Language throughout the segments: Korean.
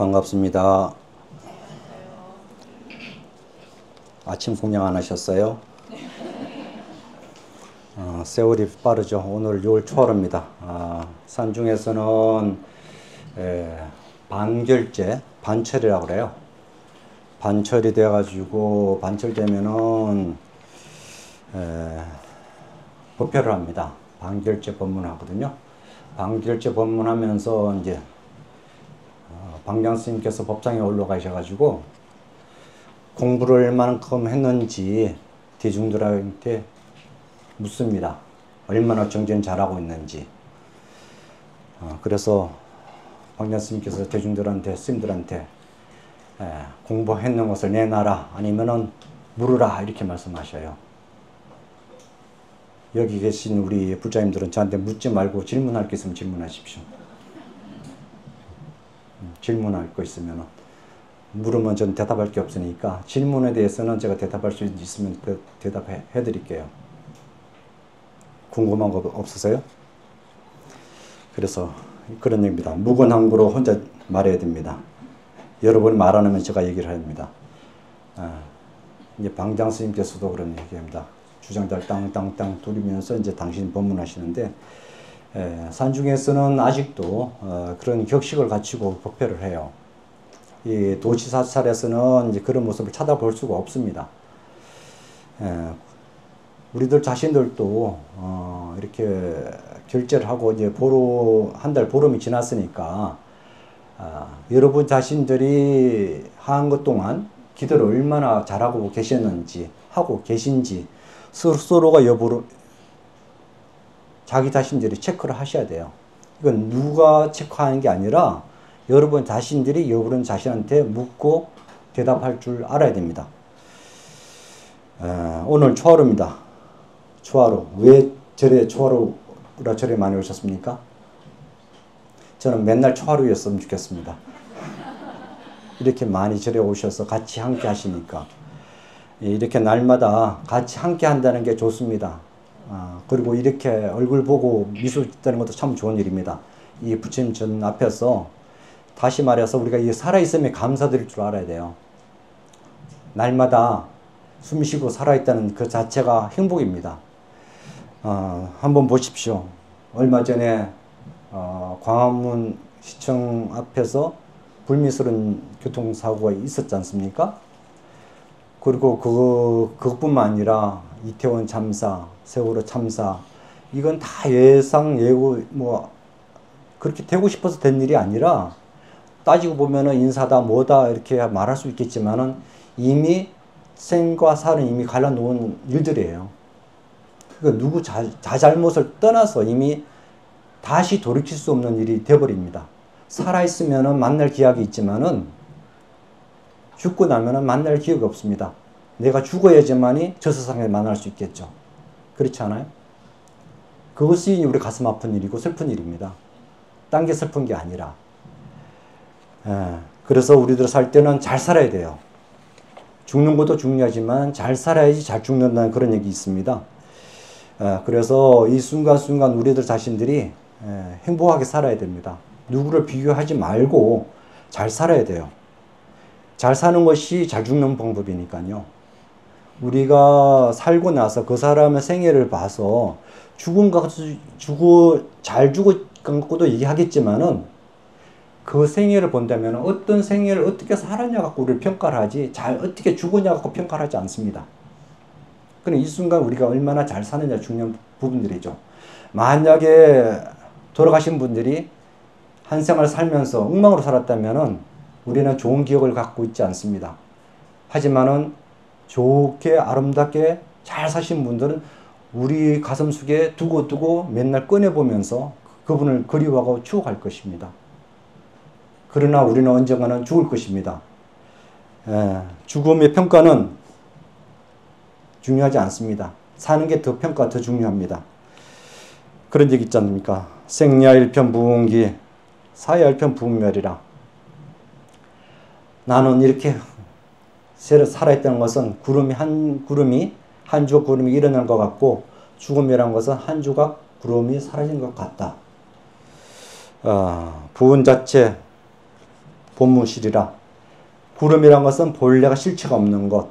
반갑습니다. 아침 공양 안 하셨어요? 세월이 빠르죠. 오늘 6월 초하루입니다. 산중에서는 반결제, 반철이라고 그래요. 반철이 돼가지고 반철되면은 법회를 합니다. 반결제 법문하거든요. 반결제 법문하면서 이제 방장 스님께서 법상에 올라가셔가지고 공부를 얼마만큼 했는지 대중들한테 묻습니다. 얼마나 정전 잘하고 있는지. 그래서 방장 스님께서 대중들한테, 스님들한테 공부했는 것을 내놔라, 아니면은 물으라, 이렇게 말씀하셔요. 여기 계신 우리 불자님들은 저한테 묻지 말고 질문할 게 있으면 질문하십시오. 질문할 거 있으면 물으면 저는 대답할 게 없으니까 질문에 대해서는 제가 대답할 수 있으면 대답해 드릴게요. 궁금한 거 없으세요? 그래서 그런 얘기입니다. 무건항구로 혼자 말해야 됩니다. 여러분이 말 안 하면 제가 얘기를 합니다. 이제 방장 스님께서도 그런 얘기합니다. 주장달 땅땅땅 두리면서 이제 당신 법문하시는데, 산중에서는 아직도 그런 격식을 갖추고 법회를 해요. 이 도지사찰에서는 이제 그런 모습을 찾아볼 수가 없습니다. 우리들 자신들도 이렇게 결제를 하고 이제 한 달 보름이 지났으니까 여러분 자신들이 한 것 동안 기도를 얼마나 잘하고 계셨는지, 하고 계신지 스스로가 여부를 자기 자신들이 체크를 하셔야 돼요. 이건 누가 체크하는 게 아니라 여러분 자신들이 여러분 자신한테 묻고 대답할 줄 알아야 됩니다. 오늘 초하루입니다. 초하루. 왜 절에 초하루라 절에 많이 오셨습니까? 저는 맨날 초하루였으면 좋겠습니다. 이렇게 많이 절에 오셔서 같이 함께 하시니까. 이렇게 날마다 같이 함께 한다는 게 좋습니다. 그리고 이렇게 얼굴 보고 미소 짓다는 것도 참 좋은 일입니다. 이 부처님 전 앞에서 다시 말해서 우리가 이 살아있음에 감사드릴 줄 알아야 돼요. 날마다 숨쉬고 살아있다는 그 자체가 행복입니다. 한번 보십시오. 얼마 전에 광화문 시청 앞에서 불미스러운 교통사고가 있었지 않습니까? 그리고 그것뿐만 아니라 이태원 참사, 세월호 참사, 이건 다 예고 그렇게 되고 싶어서 된 일이 아니라, 따지고 보면은 인사다 뭐다 이렇게 말할 수 있겠지만은 이미 생과 사는 이미 갈라놓은 일들이에요. 그러니까 누구 자잘못을 떠나서 이미 다시 돌이킬 수 없는 일이 되어버립니다. 살아있으면은 만날 기약이 있지만은 죽고 나면은 만날 기억이 없습니다. 내가 죽어야지만이 저 세상에 만날 수 있겠죠. 그렇지 않아요? 그것이 우리 가슴 아픈 일이고 슬픈 일입니다. 딴 게 슬픈 게 아니라. 그래서 우리들 살 때는 잘 살아야 돼요. 죽는 것도 중요하지만 잘 살아야지 잘 죽는다는 그런 얘기 있습니다. 그래서 이 순간순간 우리들 자신들이 행복하게 살아야 됩니다. 누구를 비교하지 말고 잘 살아야 돼요. 잘 사는 것이 잘 죽는 방법이니까요. 우리가 살고 나서 그 사람의 생애를 봐서 잘 죽은 것도 얘기하겠지만은 그 생애를 본다면 어떤 생애를 어떻게 살았냐 갖고 우리를 평가를 하지, 어떻게 죽었냐 갖고 평가를 하지 않습니다. 그럼 이 순간 우리가 얼마나 잘 사느냐 중요한 부분들이죠. 만약에 돌아가신 분들이 한 생을 살면서 엉망으로 살았다면은 우리는 좋은 기억을 갖고 있지 않습니다. 하지만은 좋게 아름답게 잘 사신 분들은 우리 가슴 속에 두고 맨날 꺼내보면서 그분을 그리워하고 추억할 것입니다. 그러나 우리는 언젠가는 죽을 것입니다. 죽음의 평가는 중요하지 않습니다. 사는 게 더 평가 더 중요합니다. 그런 얘기 있지 않습니까? 생야일편 부운기 사야일편 부운멸이라. 나는 이렇게 살아있다는 것은 한 주가 구름이 일어난 것 같고, 죽음이라는 것은 한 주가 구름이 사라진 것 같다. 부운 자체 본무실이라. 구름이란 것은 본래가 실체가 없는 것.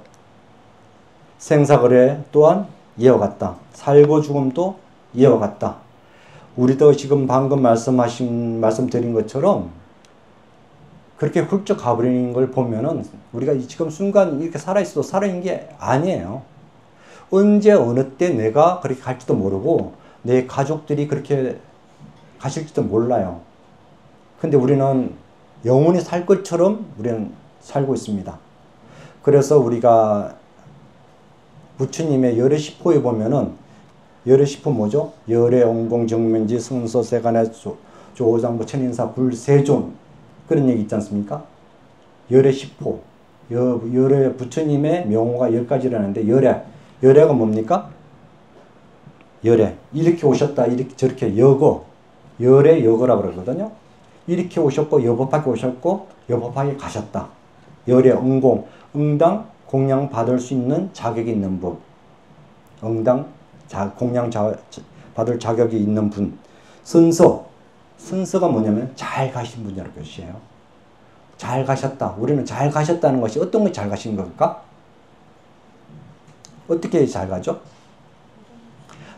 생사거래 또한 이와 같다. 살고 죽음도 이와 같다. 우리도 지금 방금 말씀드린 것처럼 그렇게 훌쩍 가버리는 걸 보면은 우리가 지금 순간 이렇게 살아있어도 살아있는 게 아니에요. 언제 어느 때 내가 그렇게 갈지도 모르고 내 가족들이 그렇게 가실지도 몰라요. 근데 우리는 영원히 살 것처럼 우리는 살고 있습니다. 그래서 우리가 부처님의 열의 시포에 보면은 열의 시포 뭐죠? 열의 옹공 정면지 승서 세간의 조장부 천인사 불세존 그런 얘기 있지 않습니까? 열의 시포 열의 부처님의 명호가 10가지라는데 열애가 뭡니까? 열애 이렇게 오셨다 이렇게 저렇게 여거 열의 여거라고 그러거든요. 이렇게 오셨고 여법하게 오셨고 여법하게 가셨다. 열의 응공 응당 공양 받을 수 있는 자격이 있는 분 응당 공양 받을 자격이 있는 분 순서가 뭐냐면 잘 가신 분이라는 것이에요. 잘 가셨다. 우리는 잘 가셨다는 것이 어떤 것이 잘 가신 걸까? 어떻게 잘 가죠?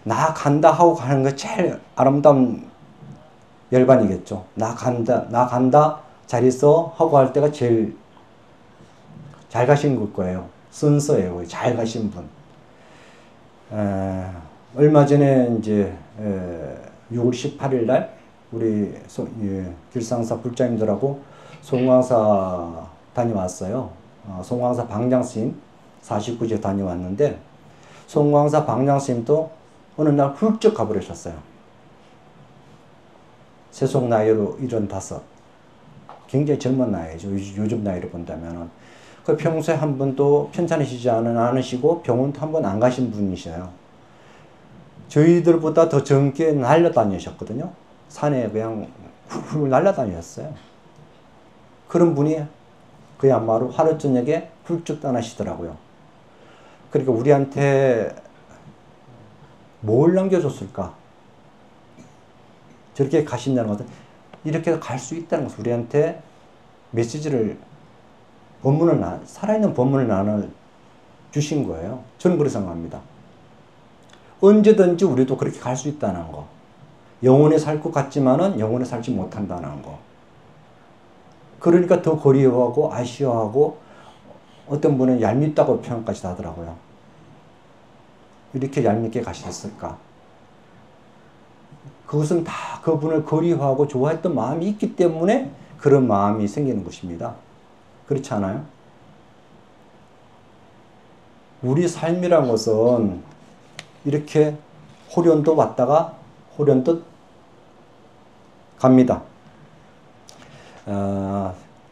나 간다 하고 가는 게 제일 아름다운 열반이겠죠. 나 간다 잘 있어 하고 할 때가 제일 잘 가신 걸 거예요. 순서예요. 잘 가신 분. 얼마 전에 이제 6월 18일 날 우리 길상사 불자님들하고 송광사 다녀왔어요. 송광사 방장스님 49제 다녀왔는데 송광사 방장스님도 어느 날 훌쩍 가버리셨어요. 세속 나이로 75. 굉장히 젊은 나이죠. 요즘 나이를 본다면은. 그 평소에 한 번도 편찮으시지 않으시고 병원도 한 번 안 가신 분이셔요. 저희들보다 더 젊게 날려다니셨거든요. 산에 그냥 훌훌 날려다니셨어요. 그런 분이 그야말로 하루 저녁에 훌쩍 떠나시더라고요. 그러니까 우리한테 뭘 남겨줬을까? 저렇게 가신다는 것은 이렇게 갈 수 있다는 것은 우리한테 메시지를 살아있는 법문을 나눠 주신 거예요. 저는 그렇게 생각합니다. 언제든지 우리도 그렇게 갈 수 있다는 거. 영원히 살 것 같지만은 영원히 살지 못한다는 거. 그러니까 더 그리워하고 아쉬워하고 어떤 분은 얄밉다고 표현까지 하더라고요. 이렇게 얄밉게 가셨을까? 그것은 다 그분을 그리워하고 좋아했던 마음이 있기 때문에 그런 마음이 생기는 것입니다. 그렇지 않아요? 우리 삶이란 것은 이렇게 호련도 왔다가 호련도 갑니다.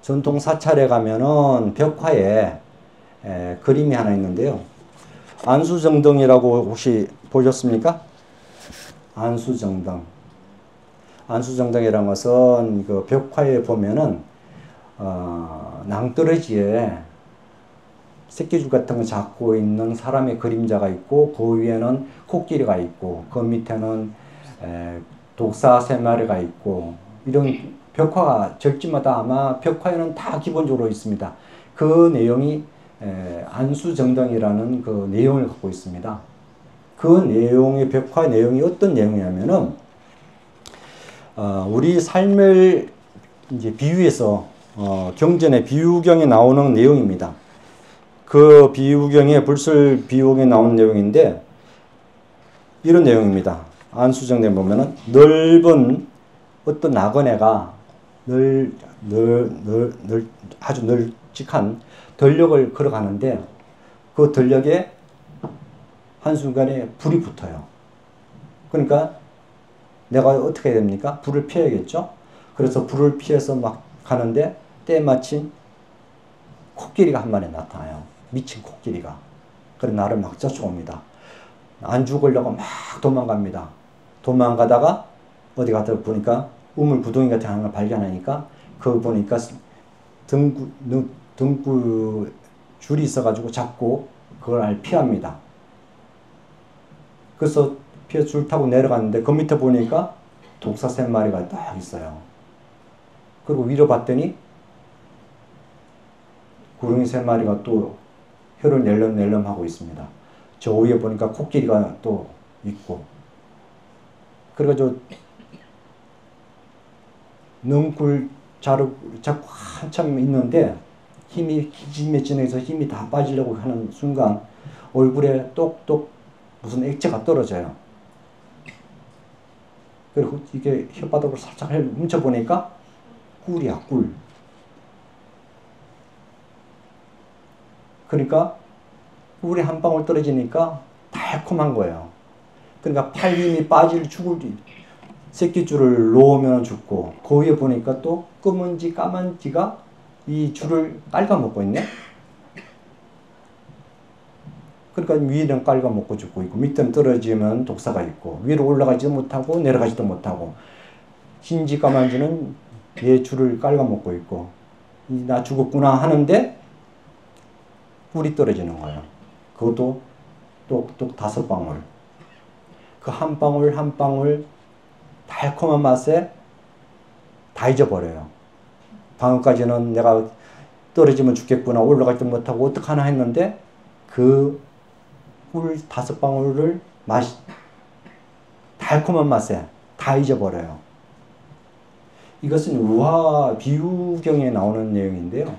전통 사찰에 가면은 벽화에 그림이 하나 있는데요. 안수정등이라고 혹시 보셨습니까? 안수정등. 안수정등이라는 것은 그 벽화에 보면은 낭떠러지에 새끼줄 같은 거 잡고 있는 사람의 그림자가 있고 그 위에는 코끼리가 있고 그 밑에는 독사 세 마리가 있고 이런 벽화가 절지마다 아마 벽화에는 다 기본적으로 있습니다. 그 내용이 안수정등이라는 그 내용을 갖고 있습니다. 그 내용의 벽화 내용이 어떤 내용이냐면은 우리 삶을 이제 비유해서 경전의 비유경에 나오는 내용입니다. 그 비유경에 불설 비유경에 나오는 내용인데 이런 내용입니다. 안수정대에 보면은 넓은 어떤 나그네가 아주 널찍한 덜력을 걸어가는데 그 덜력에 한순간에 불이 붙어요. 그러니까 내가 어떻게 해야 됩니까? 불을 피해야겠죠? 그래서 불을 피해서 막 가는데 때마침 코끼리가 한 마리 나타나요. 미친 코끼리가. 그래 나를 막 쫓아옵니다. 안 죽으려고 막 도망갑니다. 도망가다가 어디 가다 보니까 우물 구덩이 같은 하나를 발견하니까 그거 보니까 등구 줄이 있어가지고 잡고 그걸 피합니다. 그래서 피해 줄 타고 내려갔는데 그 밑에 보니까 독사 세 마리가 딱 있어요. 그리고 위로 봤더니 구릉이 3마리가 또 혀를 낼름낼름 하고 있습니다. 저 위에 보니까 코끼리가 또 있고, 그래가지고 능굴 잡고 한참 있는데 힘이 기진맥진해서 힘이 다 빠지려고 하는 순간 얼굴에 똑똑 무슨 액체가 떨어져요. 그리고 이게 혓바닥으로 살짝 훔쳐보니까 꿀이야, 꿀. 그러니까 꿀이 한 방울 떨어지니까 달콤한 거예요. 그러니까 팔 힘이 죽을 새끼줄을 놓으면 죽고, 그 위에 보니까 또 까만 쥐가 이 줄을 깔아먹고 있네. 그러니까 위에는 깔아먹고 죽고 있고, 밑에는 떨어지면 독사가 있고, 위로 올라가지도 못하고 내려가지도 못하고, 흰쥐 까만쥐는 얘 줄을 깔아먹고 있고, 나 죽었구나 하는데 꿀이 떨어지는 거예요. 그것도 똑똑 5방울. 그 한 방울 한 방울 달콤한 맛에 다 잊어버려요. 방금까지는 내가 떨어지면 죽겠구나, 올라가지도 못하고 어떡하나 했는데 그 꿀 5방울을 달콤한 맛에 다 잊어버려요. 이것은 우화 비유경에 나오는 내용인데요.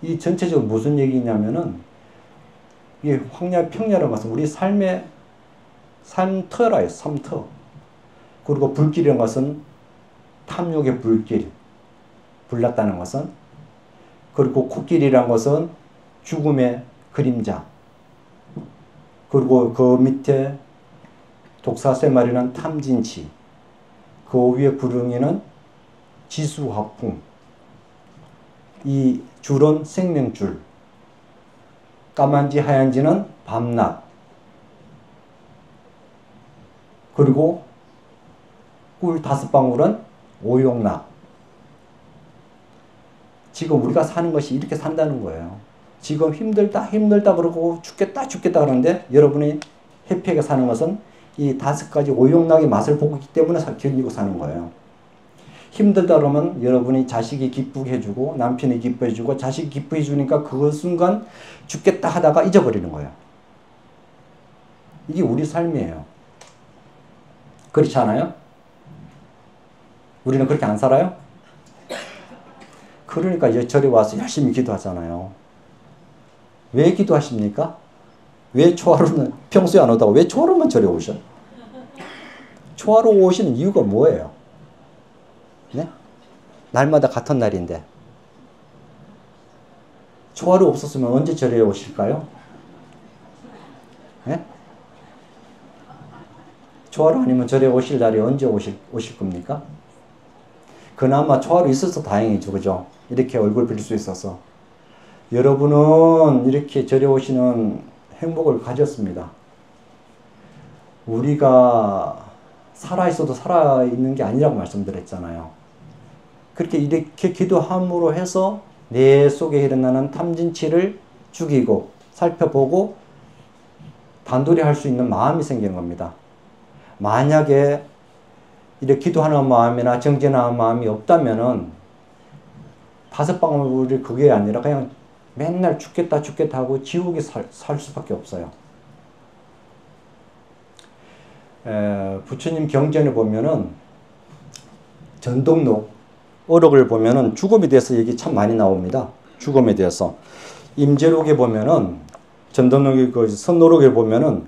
이 전체적으로 무슨 얘기냐면은, 이 황야 평야라는 것은 우리 삶의 삶터라요. 삶터. 그리고 불길이라는 것은 탐욕의 불길, 불났다는 것은. 그리고 코끼리라는 것은 죽음의 그림자. 그리고 그 밑에 독사 3마리는 탐진치. 그 위에 구릉이는 지수화풍. 이 줄은 생명줄. 까만지 하얀지는 밤낮. 그리고 꿀 5방울은 오용락. 지금 우리가 사는 것이 이렇게 산다는 거예요. 지금 힘들다 그러고 죽겠다 그러는데, 여러분이 해피하게 사는 것은 이 5가지 오용락의 맛을 보고 있기 때문에 견디고 사는 거예요. 힘들다 그러면 여러분이 자식이 기쁘게 해주고 남편이 기뻐해 주고 자식이 기뻐해 주니까 그 순간 죽겠다 하다가 잊어버리는 거예요. 이게 우리 삶이에요. 그렇지 않아요? 우리는 그렇게 안 살아요? 그러니까 절에 와서 열심히 기도하잖아요. 왜 기도하십니까? 왜 초하루는 평소에 안 오다가 왜 초하루만 절에 오셔? 초하루 오시는 이유가 뭐예요? 네? 날마다 같은 날인데. 초하루 없었으면 언제 절에 오실까요? 네? 초하루 아니면 절에 오실 날이 언제 오실 겁니까? 그나마 초하루 있어서 다행이죠. 그죠? 이렇게 얼굴 빌 수 있어서. 여러분은 이렇게 절에 오시는 행복을 가졌습니다. 우리가 살아있어도 살아있는 게 아니라고 말씀드렸잖아요. 그렇게 이렇게 기도함으로 해서 내 속에 일어나는 탐진치를 죽이고 살펴보고 단돌이 할 수 있는 마음이 생기는 겁니다. 만약에 이렇게 기도하는 마음이나 정진하는 마음이 없다면은 5방울이 그게 아니라 그냥 맨날 죽겠다 하고 지옥에 살 수밖에 없어요. 부처님 경전에 보면은 전동록 어록을 보면은 죽음에 대해서 얘기 참 많이 나옵니다. 죽음에 대해서. 임재록에 보면은 전동록의 그 선노록에 보면은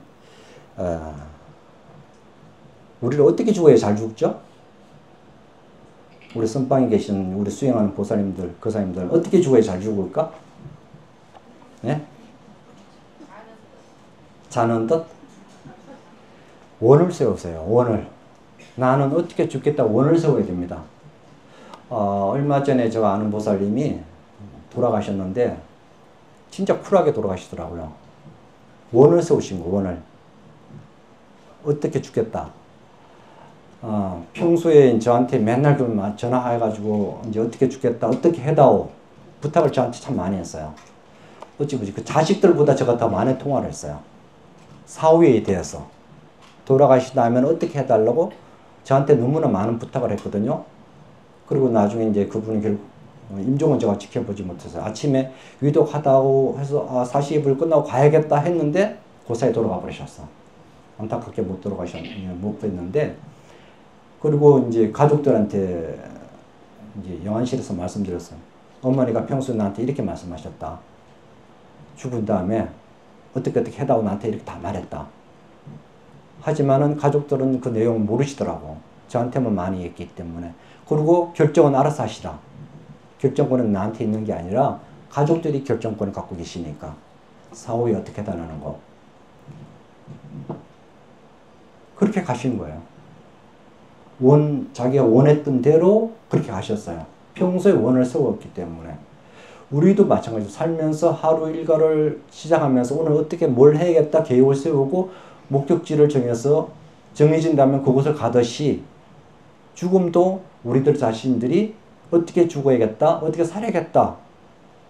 우리를 어떻게 죽어야 잘 죽죠? 우리 선방에 계신 우리 수행하는 보살님들, 거사님들 어떻게 죽어야 잘 죽을까? 네? 자는 듯? 원을 세우세요. 원을. 나는 어떻게 죽겠다 원을 세워야 됩니다. 얼마 전에 제가 아는 보살님이 돌아가셨는데 진짜 쿨하게 돌아가시더라고요. 원을 세우신 거, 원을. 어떻게 죽겠다. 평소에 저한테 맨날 전화해가지고 이제 어떻게 죽겠다, 어떻게 해다오 부탁을 저한테 참 많이 했어요. 어찌보지 그 자식들보다 제가 더 많이 통화를 했어요. 사후에 대해서. 돌아가시다면 어떻게 해달라고 저한테 너무나 많은 부탁을 했거든요. 그리고 나중에 이제 그분이 결국 임종은 제가 지켜보지 못해서 아침에 위독하다고 해서 40일 끝나고 가야겠다 했는데 그 사이에 돌아가 버리셨어. 안타깝게 못 뵀는데, 그리고 이제 가족들한테 이제 영안실에서 말씀드렸어요. 어머니가 평소에 나한테 이렇게 말씀하셨다. 죽은 다음에 어떻게 해다오 나한테 이렇게 다 말했다. 하지만은 가족들은 그 내용을 모르시더라고. 저한테만 많이 얘기했기 때문에. 그리고 결정은 알아서 하시라. 결정권은 나한테 있는 게 아니라 가족들이 결정권을 갖고 계시니까. 사후에 어떻게 해달라는 거. 그렇게 가신 거예요. 자기가 원했던 대로 그렇게 가셨어요. 평소에 원을 세웠기 때문에. 우리도 마찬가지로 살면서 하루 일과를 시작하면서 오늘 어떻게 뭘 해야겠다 계획을 세우고 목적지를 정해진다면 그곳을 가듯이 죽음도 우리들 자신들이 어떻게 죽어야겠다, 어떻게 살아야겠다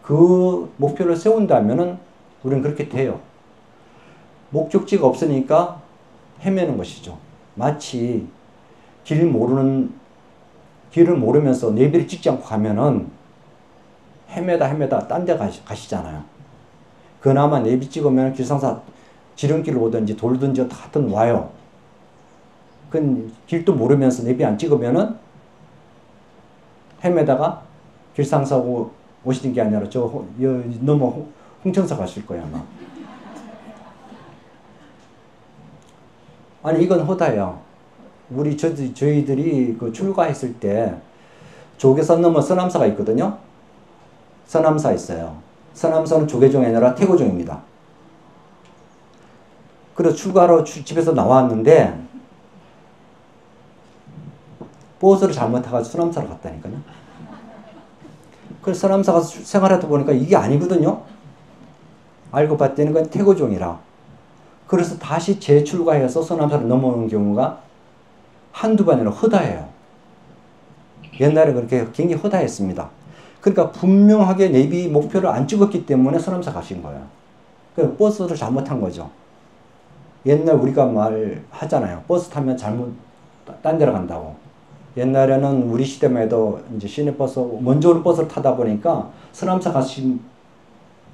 그 목표를 세운다면은 우리는 그렇게 돼요. 목적지가 없으니까 헤매는 것이죠. 마치 길을 모르면서 내비를 찍지 않고 가면은 헤매다 딴 데 가시잖아요. 그나마 내비 찍으면 길상사 지름길을 오든지 돌든지 하여튼 와요. 그 길도 모르면서 내비 안 찍으면은 헤매다가 길상사 오시는 게 아니라 넘어 홍천사 가실 거예요, 아마. 아니, 이건 허다예요. 저희들이 그 출가했을 때 조계산 넘어 서남사가 있거든요. 서남사 있어요. 서남사는 조계종이 아니라 태고종입니다. 그래서 출가로 집에서 나왔는데 버스를 잘못 타가지고 서남사로 갔다니까요. 그래서 서남사 가서 생활하다 보니까 이게 아니거든요. 알고 봤더니 그건 태고종이라. 그래서 다시 재출가해서 서남사로 넘어오는 경우가 한두 번 아니라 허다해요. 옛날에 그렇게 굉장히 허다했습니다. 그러니까 분명하게 내비 목표를 안 찍었기 때문에 서남사 가신 거예요. 그래서 버스를 잘못한 거죠. 옛날 우리가 말하잖아요. 버스 타면 잘못 딴 데로 간다고. 옛날에는 우리 시대만 해도 이제 시내버스, 먼저 오는 버스를 타다 보니까 서남사 가신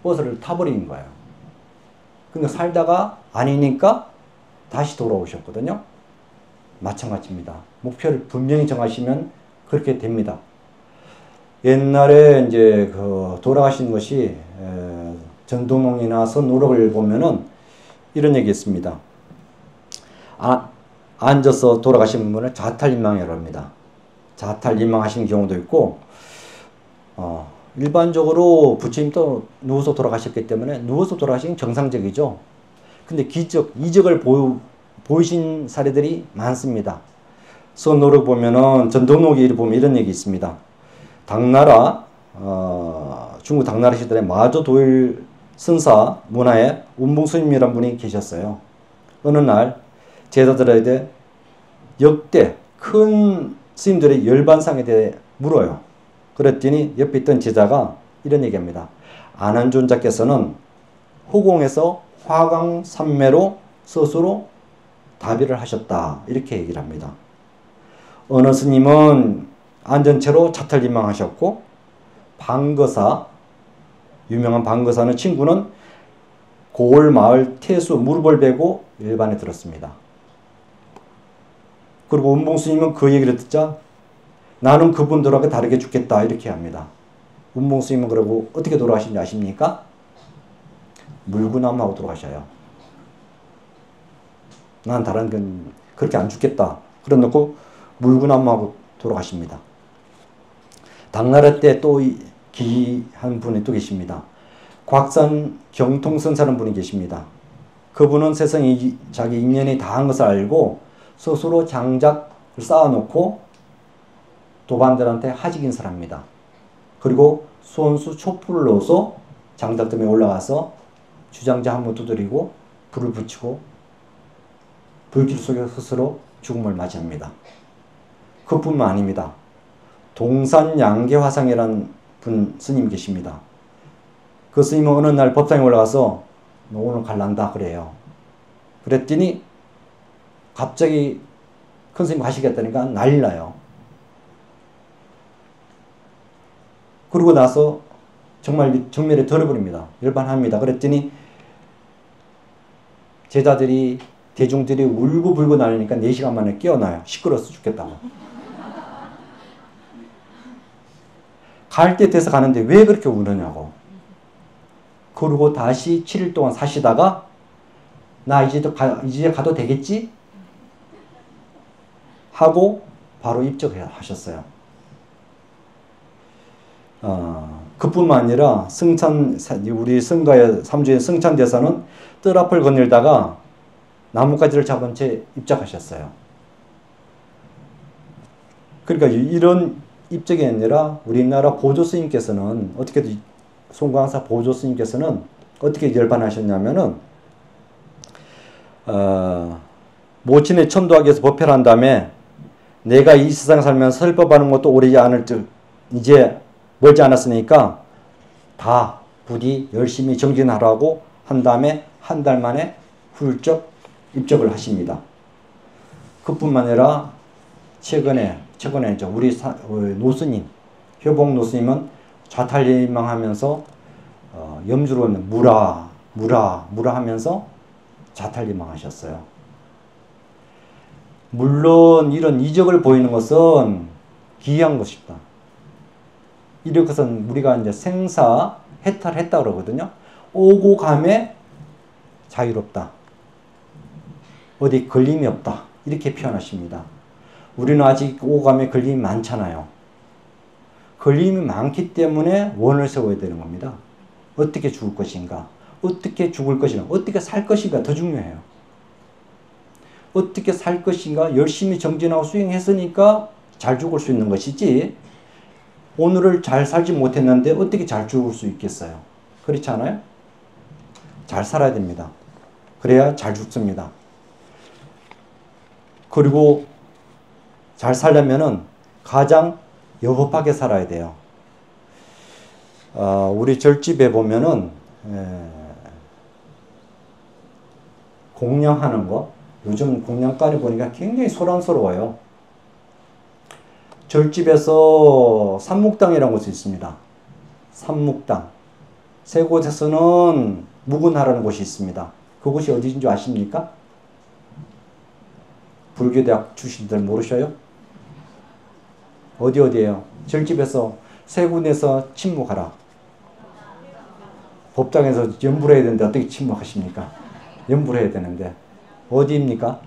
버스를 타버린 거예요. 근데 살다가 아니니까 다시 돌아오셨거든요. 마찬가지입니다. 목표를 분명히 정하시면 그렇게 됩니다. 옛날에 이제 돌아가신 것이 전동농이나 선우록을 보면은 이런 얘기 있습니다. 앉아서 돌아가신 분을 자탈인망이라고 합니다. 자탈인망하시는 경우도 있고, 일반적으로 부처님도 누워서 돌아가셨기 때문에 누워서 돌아가시는 정상적이죠. 근데 이적을 보이신 사례들이 많습니다. 선우록 보면은 전동록이 보면 이런 얘기 있습니다. 당나라, 중국 당나라 시절에 마조도일 선사 문화에 운봉스님이란 분이 계셨어요. 어느 날 제자들에게 역대 큰 스님들의 열반상에 대해 물어요. 그랬더니 옆에 있던 제자가 이런 얘기합니다. 아난존자께서는 호공에서 화강산매로 스스로 다비를 하셨다. 이렇게 얘기를 합니다. 어느 스님은 안전체로 자탈리망하셨고, 방거사, 유명한 방거사는 친구는 고을마을 태수 무릎을 베고 일반에 들었습니다. 그리고 운봉스님은 그 얘기를 듣자 나는 그분들하고 다르게 죽겠다 이렇게 합니다. 운봉스님은 그러고 어떻게 돌아가신지 아십니까? 물구나무하고 돌아가셔요. 난 다른 건 그렇게 안 죽겠다. 그래 놓고 물구나무하고 돌아가십니다. 당나라 때 또 기한 분이 또 계십니다. 곽산 경통선사라는 분이 계십니다. 그분은 세상에 자기 인연이 다한 것을 알고 스스로 장작을 쌓아놓고 도반들한테 하직인 사람입니다. 그리고 손수 촛불을 넣어서 장작점에 올라가서 주장자 한번 두드리고 불을 붙이고 불길 속에 스스로 죽음을 맞이합니다. 그뿐만 아닙니다. 동산 양계화상이라는 분 스님이 계십니다. 그 스님은 어느 날 법상에 올라가서 너 오늘 갈란다 그래요. 그랬더니 갑자기 큰 스님 가시겠다니까 난리 나요. 그러고 나서 정말 정면에 덜어버립니다. 열반합니다. 그랬더니 제자들이 대중들이 울고불고 나니까 4시간 만에 깨어나요. 시끄러워서 죽겠다고. 갈 때 돼서 가는데 왜 그렇게 우느냐고. 그러고 다시 7일 동안 사시다가 나 이제 가도 되겠지? 하고 바로 입적하셨어요. 그뿐만 아니라 우리 성가의 3주의 승찬대사는 뜰 앞을 거닐다가 나뭇가지를 잡은 채 입적하셨어요. 그러니까 이런 입적이 아니라 우리나라 보조스님께서는 송광사 보조스님께서는 어떻게 열반하셨냐면은 모친의 천도하기 위해서 법회를 한 다음에 내가 이 세상 살면서 설법하는 것도 오래지 않을 듯 이제 멀지 않았으니까 다 부디 열심히 정진하라고 한 다음에 한 달 만에 훌쩍 입적을 하십니다. 그뿐만 아니라 최근에 우리 노스님, 효봉 노스님은 자탈리망하면서 염주로는 무라 하면서 자탈리망하셨어요. 물론 이런 이적을 보이는 것은 기이한 것입니다. 이런 것은 우리가 이제 생사 해탈했다 그러거든요. 오고 감에 자유롭다. 어디 걸림이 없다. 이렇게 표현하십니다. 우리는 아직 오고 감에 걸림이 많잖아요. 걸림이 많기 때문에 원을 세워야 되는 겁니다. 어떻게 죽을 것인가? 어떻게 죽을 것인가? 어떻게 살 것인가? 더 중요해요. 어떻게 살 것인가? 열심히 정진하고 수행했으니까 잘 죽을 수 있는 것이지 오늘을 잘 살지 못했는데 어떻게 잘 죽을 수 있겠어요? 그렇지 않아요? 잘 살아야 됩니다. 그래야 잘 죽습니다. 그리고 잘 살려면은 가장 여법하게 살아야 돼요. 우리 절집에 보면은 공양하는 거, 요즘 공양간에 보니까 굉장히 소란스러워요. 절집에서 삼묵당이라는 곳이 있습니다. 삼묵당. 세 곳에서는 묵은하라는 곳이 있습니다. 그곳이 어디인 줄 아십니까? 불교대학 출신들 모르셔요? 어디예요? 절집에서 세 군데서 침묵하라. 법당에서 연불해야 되는데 어떻게 침묵하십니까? 연불해야 되는데. 어디입니까?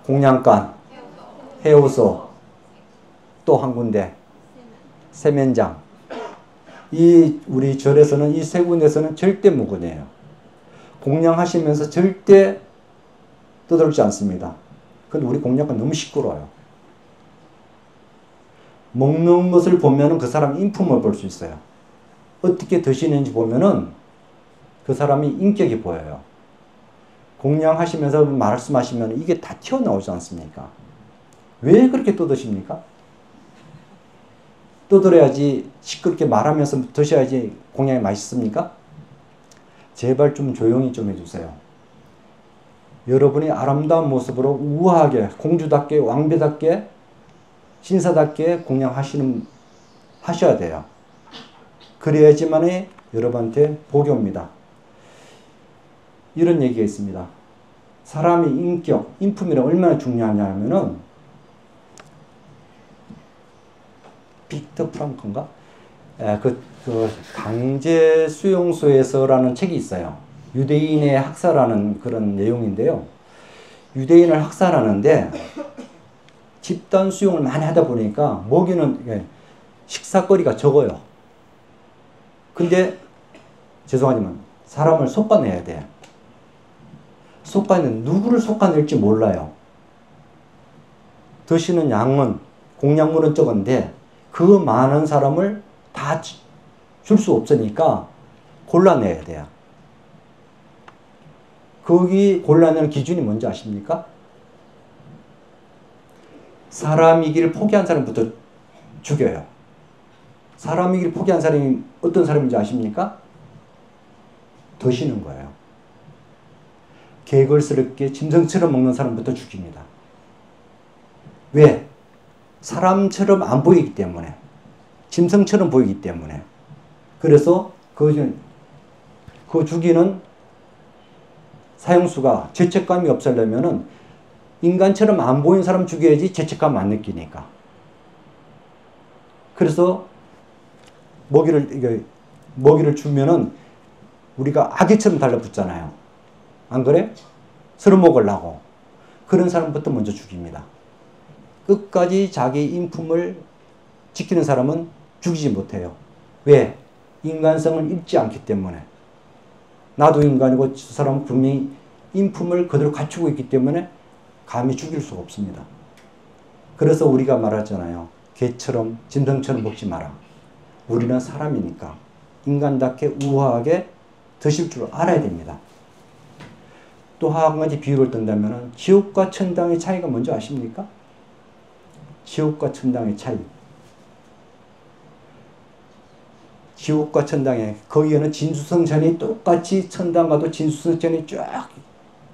공양간, 해오소, 또 한 군데, 세면장. 우리 절에서는 이 세 군데에서는 절대 무근해요. 공양하시면서 절대 떠들지 않습니다. 근데 우리 공양관 너무 시끄러워요. 먹는 것을 보면은 그 사람 인품을 볼 수 있어요. 어떻게 드시는지 보면은 그 사람이 인격이 보여요. 공양하시면서 말씀하시면 이게 다 튀어나오지 않습니까? 왜 그렇게 떠드십니까? 떠들어야지 시끄럽게 말하면서 드셔야지 공양이 맛있습니까? 제발 좀 조용히 좀 해주세요. 여러분이 아름다운 모습으로 우아하게 공주답게 왕비답게 신사답게 공양하셔야 돼요. 그래야지만이 여러분한테 복이 옵니다. 이런 얘기가 있습니다. 사람의 인격, 인품이란 얼마나 중요하냐면은 빅터 프랑크인가? 그 강제 수용소에서라는 책이 있어요. 유대인의 학살하는 그런 내용인데요. 유대인을 학살하는데 집단 수용을 많이 하다 보니까 먹이는 식사거리가 적어요. 근데 죄송하지만 사람을 솎아내야 돼. 솎아내는 누구를 솎아낼지 몰라요. 드시는 양은 공양물은 적은데 그 많은 사람을 다 줄 수 없으니까 골라내야 돼요. 거기 골라내는 기준이 뭔지 아십니까? 사람이기를 포기한 사람부터 죽여요. 사람이기를 포기한 사람이 어떤 사람인지 아십니까? 드시는 거예요. 개걸스럽게 짐승처럼 먹는 사람부터 죽입니다. 왜? 사람처럼 안 보이기 때문에. 짐승처럼 보이기 때문에. 그래서 그 죽이는 사형수가 죄책감이 없으려면은 인간처럼 안 보이는 사람 죽여야지 죄책감 안 느끼니까. 그래서 먹이를 주면은 우리가 아기처럼 달라붙잖아요. 안 그래? 서로 먹으려고. 그런 사람부터 먼저 죽입니다. 끝까지 자기 인품을 지키는 사람은 죽이지 못해요. 왜? 인간성을 잃지 않기 때문에. 나도 인간이고 저 사람은 분명히 인품을 그대로 갖추고 있기 때문에 감히 죽일 수가 없습니다. 그래서 우리가 말하잖아요. 개처럼 짐승처럼 먹지 마라. 우리는 사람이니까 인간답게 우아하게 드실 줄 알아야 됩니다. 또 한 가지 비유를 든다면 지옥과 천당의 차이가 뭔지 아십니까? 지옥과 천당의 차이. 지옥과 천당에 거기에는 진수성찬이 똑같이 천당과도 진수성찬이 쫙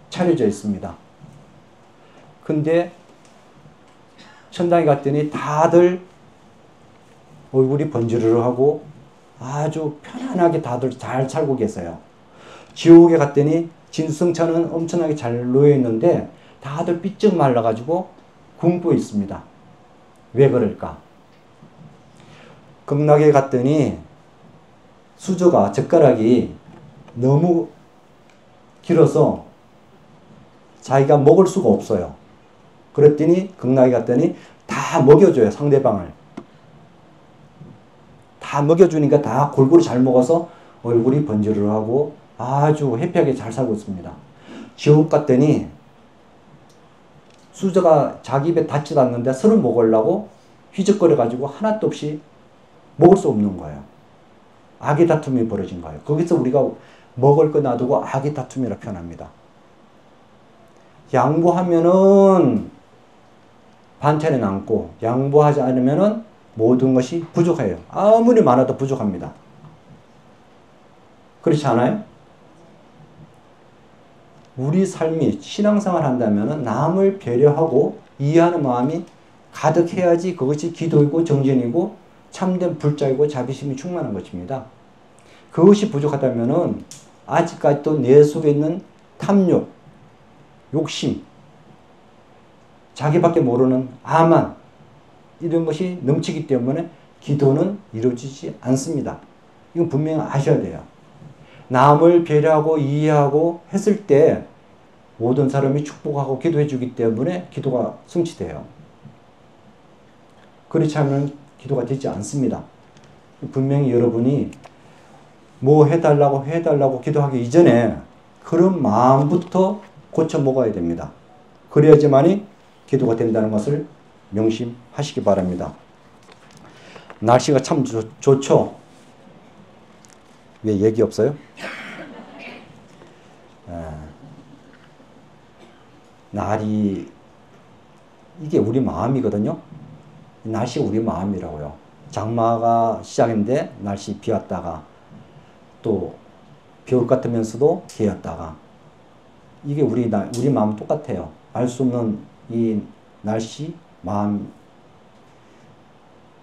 차려져 있습니다. 근데 천당에 갔더니 다들 얼굴이 번지르르하고 아주 편안하게 다들 잘 살고 계세요. 지옥에 갔더니 진수성찬은 엄청나게 잘 놓여 있는데 다들 삐쩍 말라가지고 굶고 있습니다. 왜 그럴까? 극락에 갔더니 수저가 젓가락이 너무 길어서 자기가 먹을 수가 없어요. 그랬더니 극락에 갔더니 다 먹여줘요. 상대방을. 다 먹여주니까 다 골고루 잘 먹어서 얼굴이 번지르르하고 아주 해피하게 잘 살고 있습니다. 지옥 갔더니 수저가 자기 입에 닿지도 않는데 서로 먹으려고 휘적거려가지고 하나도 없이 먹을 수 없는 거예요. 악의 다툼이 벌어진 거예요. 거기서 우리가 먹을 거 놔두고 악의 다툼이라 표현합니다. 양보하면은 반찬에 남고 양보하지 않으면은 모든 것이 부족해요. 아무리 많아도 부족합니다. 그렇지 않아요? 우리 삶이 신앙생활 한다면 남을 배려하고 이해하는 마음이 가득해야지 그것이 기도이고 정진이고 참된 불자이고 자비심이 충만한 것입니다. 그것이 부족하다면 아직까지도 내 속에 있는 탐욕, 욕심, 자기밖에 모르는 아만 이런 것이 넘치기 때문에 기도는 이루어지지 않습니다. 이건 분명히 아셔야 돼요. 남을 배려하고 이해하고 했을 때 모든 사람이 축복하고 기도해 주기 때문에 기도가 성취돼요. 그렇지 않으면 기도가 되지 않습니다. 분명히 여러분이 뭐 해달라고 기도하기 이전에 그런 마음부터 고쳐 먹어야 됩니다. 그래야지만이 기도가 된다는 것을 명심하시기 바랍니다. 날씨가 참 좋죠? 왜 얘기 없어요? 날이 이게 우리 마음이거든요. 날씨 우리 마음이라고요. 장마가 시작인데 날씨 비 왔다가 또 겨울 같으면서도 개였다가 이게 우리 마음 똑같아요. 알 수 없는 이 날씨, 마음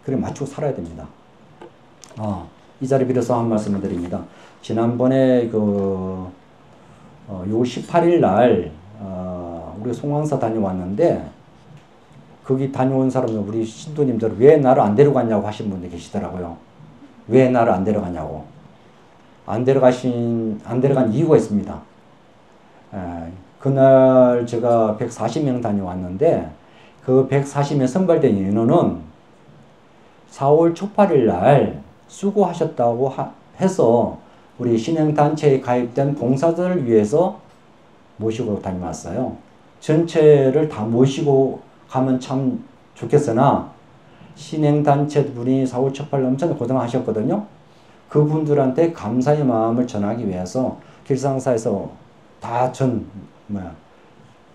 그래 맞추고 살아야 됩니다. 이 자리 빌어서 한 말씀을 드립니다. 지난번에 요 18일 날 우리 송황사 다녀왔는데 거기 다녀온 사람들 우리 신도님들 왜 나를 안 데려갔냐고 하신 분들 계시더라고요. 왜 나를 안 데려갔냐고. 안 데려간 이유가 있습니다. 그날 제가 140명 다녀왔는데 그 140명 선발된 인원은 4월 초파일 날 수고하셨다고 해서 우리 신행단체에 가입된 봉사자를 위해서 모시고 다녀왔어요. 전체를 다 모시고 가면 참 좋겠으나 신행단체 분이 4월 초파일 엄청 고생하셨거든요. 그분들한테 감사의 마음을 전하기 위해서 길상사에서 다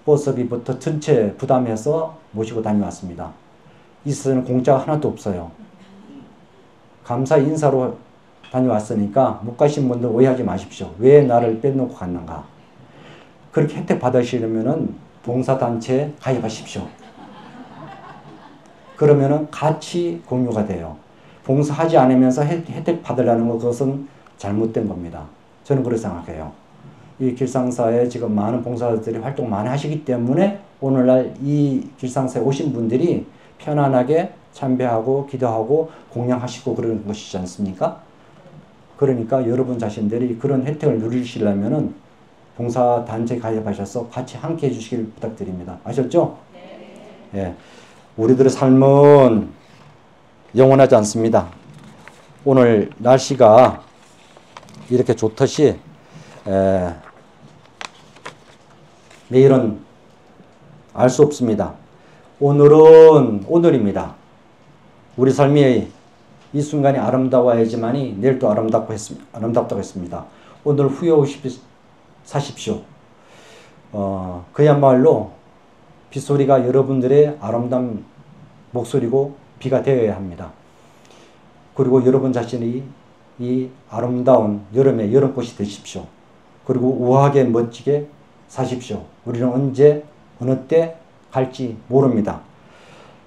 버스비부터 전체 부담해서 모시고 다녀왔습니다. 있어서는 공짜가 하나도 없어요. 감사 인사로 다녀왔으니까 못 가신 분들 오해하지 마십시오. 왜 나를 빼놓고 갔는가. 그렇게 혜택 받으시려면 봉사단체에 가입하십시오. 그러면은 같이 공유가 돼요. 봉사하지 않으면서 혜택 받으려는 것, 그것은 잘못된 겁니다. 저는 그렇게 생각해요. 이 길상사에 지금 많은 봉사자들이 활동 많이 하시기 때문에 오늘날 이 길상사에 오신 분들이 편안하게 참배하고 기도하고 공양하시고 그러는 것이지 않습니까? 그러니까 여러분 자신들이 그런 혜택을 누리시려면은 봉사단체 가입하셔서 같이 함께 해주시길 부탁드립니다. 아셨죠? 네. 예. 우리들의 삶은 영원하지 않습니다. 오늘 날씨가 이렇게 좋듯이 내일은 알 수 없습니다. 오늘은 오늘입니다. 우리 삶이 이 순간이 아름다워야지만이 내일 또 아름답다고 했습니다. 오늘 후회 없이 사십시오. 그야말로 빗소리가 여러분들의 아름다운 목소리고 비가 되어야 합니다. 그리고 여러분 자신이 이 아름다운 여름의 여름꽃이 되십시오. 그리고 우아하게 멋지게 사십시오. 우리는 언제 어느 때 갈지 모릅니다.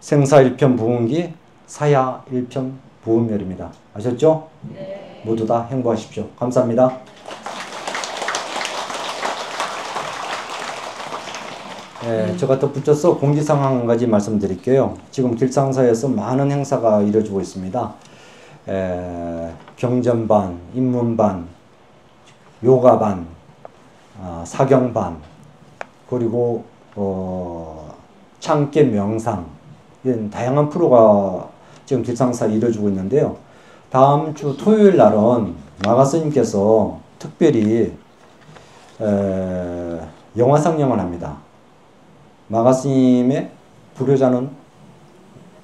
생사일편부운기 사야일편부운멸입니다. 아셨죠? 네. 모두 다 행복하십시오. 감사합니다. 제가 덧붙여서 공지사항 한 가지 말씀드릴게요. 지금 길상사에서 많은 행사가 이루어지고 있습니다. 경전반, 입문반, 요가반, 사경반, 그리고 참깨 명상, 이런 다양한 프로가 지금 길상사에 이루어지고 있는데요. 다음 주 토요일 날은 마가스님께서 특별히 영화 상영을 합니다. 마가스님의 불효자는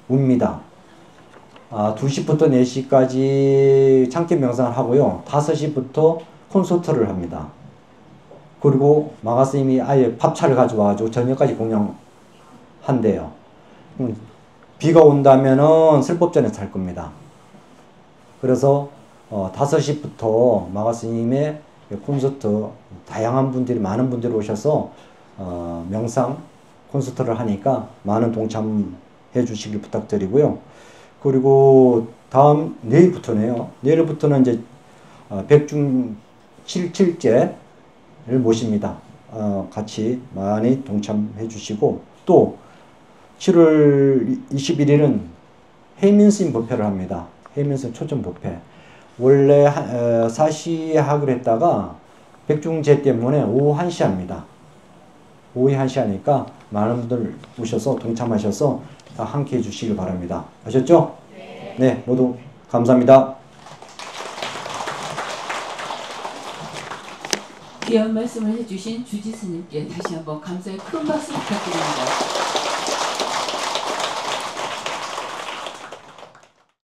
웁니다. 2시부터 4시까지 참깨 명상을 하고요. 5시부터 콘서트를 합니다. 그리고 마가스님이 아예 밥차를 가져와가지고 저녁까지 공양한대요. 비가 온다면은 슬법전에서 할 겁니다. 그래서 5시부터 마가스님의 콘서트, 다양한 분들이, 많은 분들이 오셔서 명상 콘서트를 하니까 많은 동참해 주시길 부탁드리고요. 그리고 다음 내일부터네요. 내일부터는 이제 백중 7일째를 모십니다. 같이 많이 동참해 주시고, 또 7월 21일은 해민스님 법회를 합니다. 해민스님 초점 법회. 원래 4시에 하기로 했다가 백중제 때문에 오후 1시 합니다. 오후 1시 하니까 많은 분들 오셔서 동참하셔서 다 함께 해주시길 바랍니다. 아셨죠? 네. 네, 모두 감사합니다. 귀한 말씀을 해주신 주지스님께 다시 한번 감사의 큰 박수 부탁드립니다.